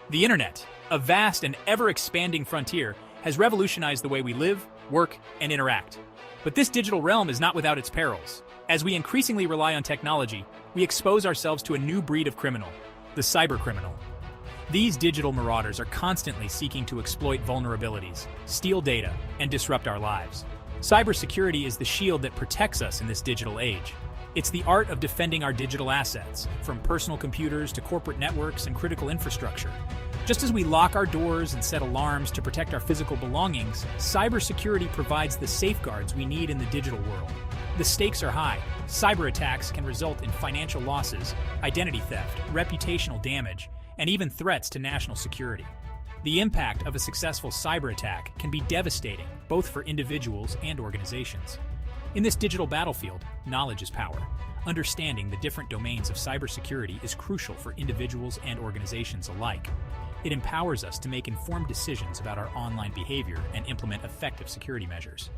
The internet, a vast and ever-expanding frontier, has revolutionized the way we live, work, and interact. But this digital realm is not without its perils. As we increasingly rely on technology, we expose ourselves to a new breed of criminal, the cybercriminal. These digital marauders are constantly seeking to exploit vulnerabilities, steal data, and disrupt our lives. Cybersecurity is the shield that protects us in this digital age. It's the art of defending our digital assets, from personal computers to corporate networks and critical infrastructure. Just as we lock our doors and set alarms to protect our physical belongings, cybersecurity provides the safeguards we need in the digital world. The stakes are high. Cyber attacks can result in financial losses, identity theft, reputational damage, and even threats to national security. The impact of a successful cyber attack can be devastating, both for individuals and organizations. In this digital battlefield, knowledge is power. Understanding the different domains of cybersecurity is crucial for individuals and organizations alike. It empowers us to make informed decisions about our online behavior and implement effective security measures.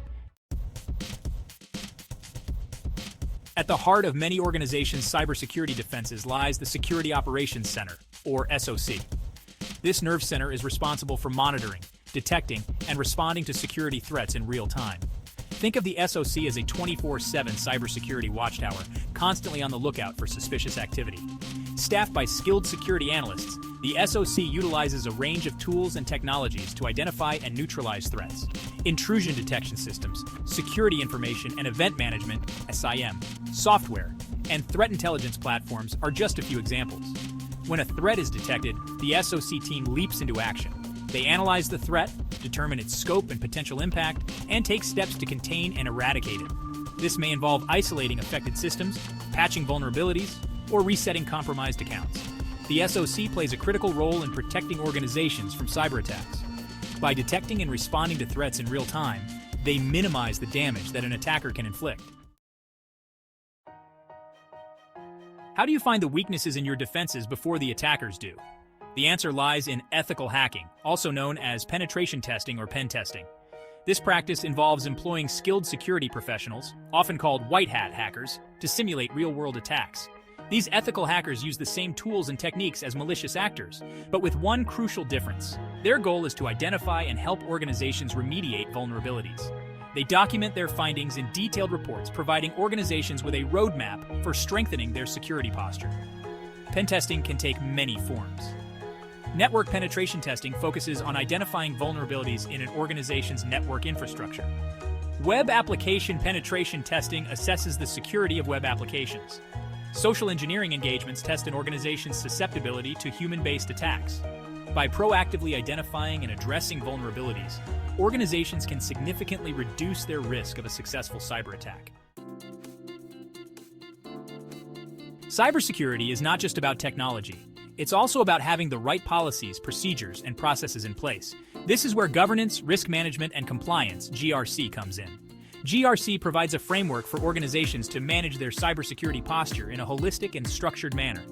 At the heart of many organizations' cybersecurity defenses lies the Security Operations Center, or SOC. This nerve center is responsible for monitoring, detecting, and responding to security threats in real time. Think of the SOC as a 24/7 cybersecurity watchtower, constantly on the lookout for suspicious activity. Staffed by skilled security analysts, the SOC utilizes a range of tools and technologies to identify and neutralize threats. Intrusion detection systems, security information and event management (SIM), software, and threat intelligence platforms are just a few examples. When a threat is detected, the SOC team leaps into action. They analyze the threat, determine its scope and potential impact, and take steps to contain and eradicate it. This may involve isolating affected systems, patching vulnerabilities, or resetting compromised accounts. The SOC plays a critical role in protecting organizations from cyber attacks. By detecting and responding to threats in real time, they minimize the damage that an attacker can inflict. How do you find the weaknesses in your defenses before the attackers do? The answer lies in ethical hacking, also known as penetration testing or pen testing. This practice involves employing skilled security professionals, often called white hat hackers, to simulate real-world attacks. These ethical hackers use the same tools and techniques as malicious actors, but with one crucial difference. Their goal is to identify and help organizations remediate vulnerabilities. They document their findings in detailed reports, providing organizations with a roadmap for strengthening their security posture. Pen testing can take many forms. Network penetration testing focuses on identifying vulnerabilities in an organization's network infrastructure. Web application penetration testing assesses the security of web applications. Social engineering engagements test an organization's susceptibility to human-based attacks. By proactively identifying and addressing vulnerabilities, organizations can significantly reduce their risk of a successful cyber attack. Cybersecurity is not just about technology. It's also about having the right policies, procedures, and processes in place. This is where governance, risk management, and compliance (GRC) comes in. GRC provides a framework for organizations to manage their cybersecurity posture in a holistic and structured manner.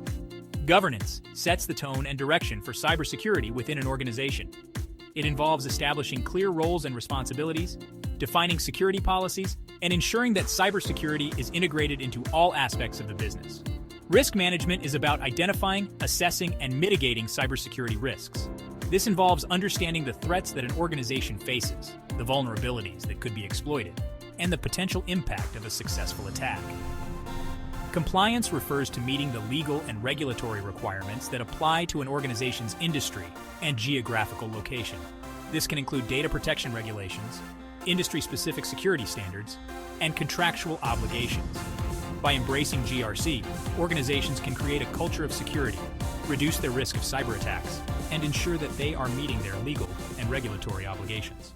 Governance sets the tone and direction for cybersecurity within an organization. It involves establishing clear roles and responsibilities, defining security policies, and ensuring that cybersecurity is integrated into all aspects of the business. Risk management is about identifying, assessing, and mitigating cybersecurity risks. This involves understanding the threats that an organization faces, the vulnerabilities that could be exploited, and the potential impact of a successful attack. Compliance refers to meeting the legal and regulatory requirements that apply to an organization's industry and geographical location. This can include data protection regulations, industry-specific security standards, and contractual obligations. By embracing GRC, organizations can create a culture of security, reduce their risk of cyber attacks, and ensure that they are meeting their legal and regulatory obligations.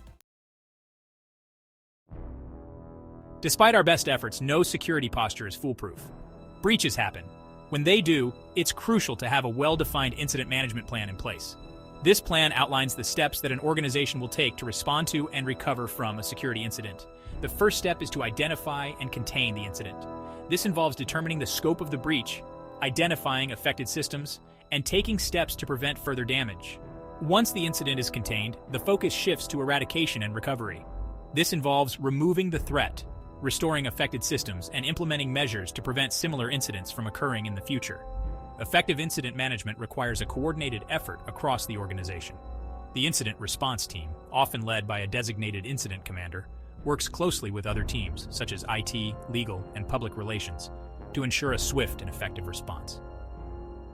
Despite our best efforts, no security posture is foolproof. Breaches happen. When they do, it's crucial to have a well-defined incident management plan in place. This plan outlines the steps that an organization will take to respond to and recover from a security incident. The first step is to identify and contain the incident. This involves determining the scope of the breach, identifying affected systems, and taking steps to prevent further damage. Once the incident is contained, the focus shifts to eradication and recovery. This involves removing the threat, restoring affected systems, and implementing measures to prevent similar incidents from occurring in the future. Effective incident management requires a coordinated effort across the organization. The incident response team, often led by a designated incident commander, works closely with other teams, such as IT, legal, and public relations, to ensure a swift and effective response.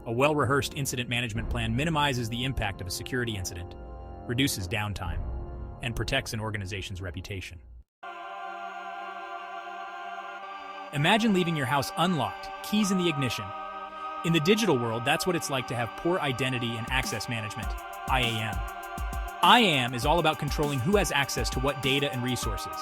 A well-rehearsed incident management plan minimizes the impact of a security incident, reduces downtime, and protects an organization's reputation. Imagine leaving your house unlocked, keys in the ignition. In the digital world, that's what it's like to have poor identity and access management, IAM. IAM is all about controlling who has access to what data and resources.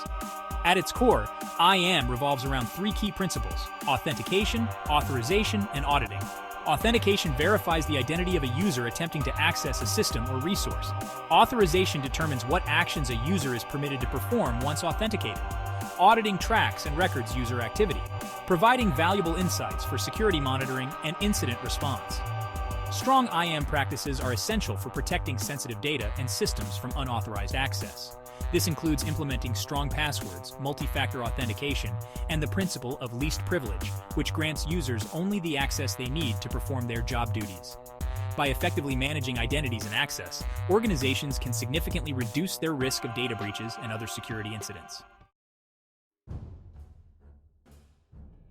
At its core, IAM revolves around three key principles: authentication, authorization, and auditing. Authentication verifies the identity of a user attempting to access a system or resource. Authorization determines what actions a user is permitted to perform once authenticated. Auditing tracks and records user activity, providing valuable insights for security monitoring and incident response. Strong IAM practices are essential for protecting sensitive data and systems from unauthorized access. This includes implementing strong passwords, multi-factor authentication, and the principle of least privilege, which grants users only the access they need to perform their job duties. By effectively managing identities and access, organizations can significantly reduce their risk of data breaches and other security incidents.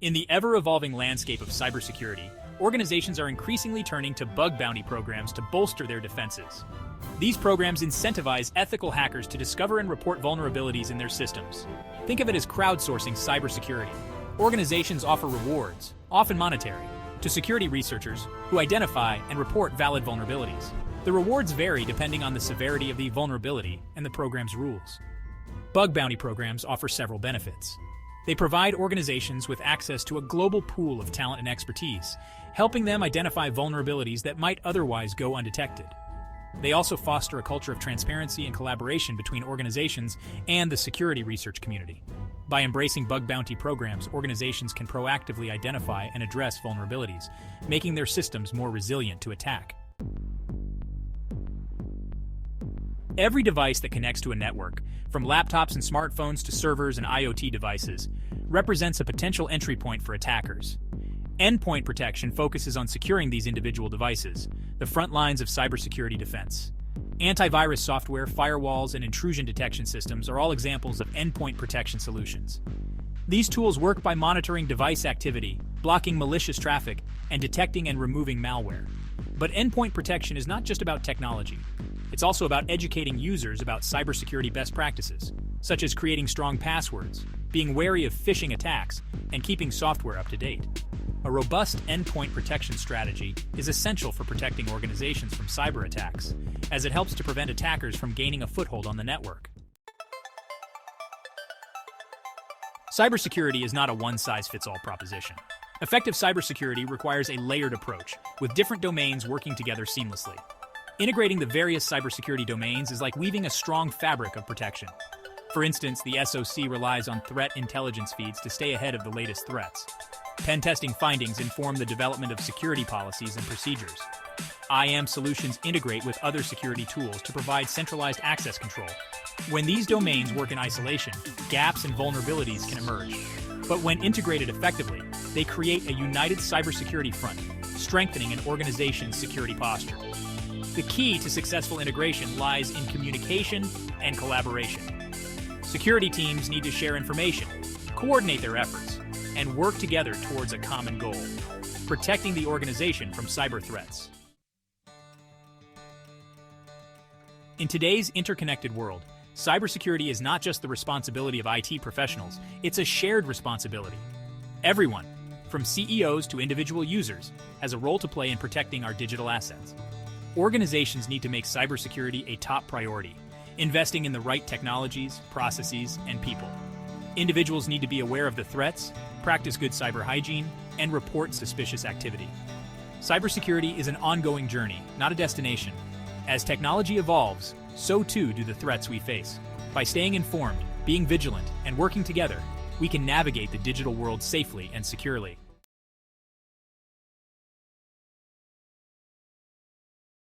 In the ever-evolving landscape of cybersecurity, organizations are increasingly turning to bug bounty programs to bolster their defenses. These programs incentivize ethical hackers to discover and report vulnerabilities in their systems. Think of it as crowdsourcing cybersecurity. Organizations offer rewards, often monetary, to security researchers who identify and report valid vulnerabilities. The rewards vary depending on the severity of the vulnerability and the program's rules. Bug bounty programs offer several benefits. They provide organizations with access to a global pool of talent and expertise, helping them identify vulnerabilities that might otherwise go undetected. They also foster a culture of transparency and collaboration between organizations and the security research community. By embracing bug bounty programs, organizations can proactively identify and address vulnerabilities, making their systems more resilient to attack. Every device that connects to a network, from laptops and smartphones to servers and IoT devices, represents a potential entry point for attackers. Endpoint protection focuses on securing these individual devices, the front lines of cybersecurity defense. Antivirus software, firewalls, and intrusion detection systems are all examples of endpoint protection solutions. These tools work by monitoring device activity, blocking malicious traffic, and detecting and removing malware. But endpoint protection is not just about technology. It's also about educating users about cybersecurity best practices, such as creating strong passwords, being wary of phishing attacks, and keeping software up to date. A robust endpoint protection strategy is essential for protecting organizations from cyber attacks, as it helps to prevent attackers from gaining a foothold on the network. Cybersecurity is not a one-size-fits-all proposition. Effective cybersecurity requires a layered approach, with different domains working together seamlessly. Integrating the various cybersecurity domains is like weaving a strong fabric of protection. For instance, the SOC relies on threat intelligence feeds to stay ahead of the latest threats. Pentesting findings inform the development of security policies and procedures. IAM solutions integrate with other security tools to provide centralized access control. When these domains work in isolation, gaps and vulnerabilities can emerge. But when integrated effectively, they create a united cybersecurity front, strengthening an organization's security posture. The key to successful integration lies in communication and collaboration. Security teams need to share information, coordinate their efforts, and work together towards a common goal: protecting the organization from cyber threats. In today's interconnected world, cybersecurity is not just the responsibility of IT professionals, it's a shared responsibility. Everyone, from CEOs to individual users, has a role to play in protecting our digital assets. Organizations need to make cybersecurity a top priority, investing in the right technologies, processes, and people. Individuals need to be aware of the threats, practice good cyber hygiene, and report suspicious activity. Cybersecurity is an ongoing journey, not a destination. As technology evolves, so too do the threats we face. By staying informed, being vigilant, and working together, we can navigate the digital world safely and securely.